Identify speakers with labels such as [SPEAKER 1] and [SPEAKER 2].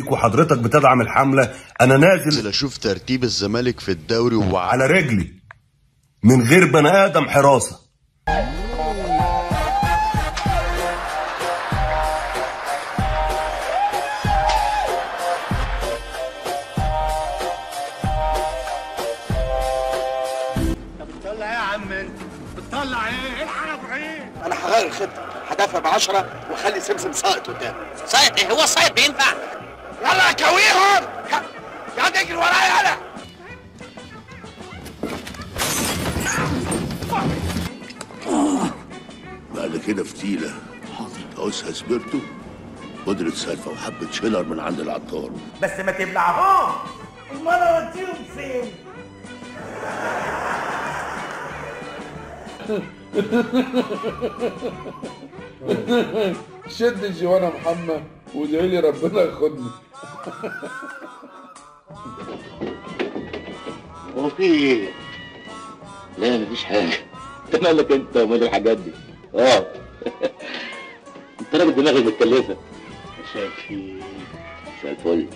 [SPEAKER 1] وحضرتك بتدعم الحملة، أنا نازل
[SPEAKER 2] أشوف ترتيب الزمالك في الدوري
[SPEAKER 1] على رجلي من غير بني آدم حراسة.
[SPEAKER 3] بتطلع ايه يا عم انت؟ بتطلع ايه؟ ايه الحرف ايه؟
[SPEAKER 4] انا هغير الخطه، هدافع ب10 واخلي سمسم ساقط قدام.
[SPEAKER 3] سايط ايه؟ هو السايط بينفع؟ يلا كويهم! يا تجري ورايا انا!
[SPEAKER 5] بعد كده فتيله تعوزها سبيرتو، بودرة سلفة وحبة شيلر من عند العطار.
[SPEAKER 3] بس ما تبلعهمش. امال اوديهم فين؟
[SPEAKER 6] شد الجوان يا محمد وادعي لي ربنا ياخدني.
[SPEAKER 7] هو في ايه؟ لا مفيش حاجة. انت مالك انت ومال الحاجات دي؟ انت راجل دماغك متكلفة. مساء الفل. مساء الفل.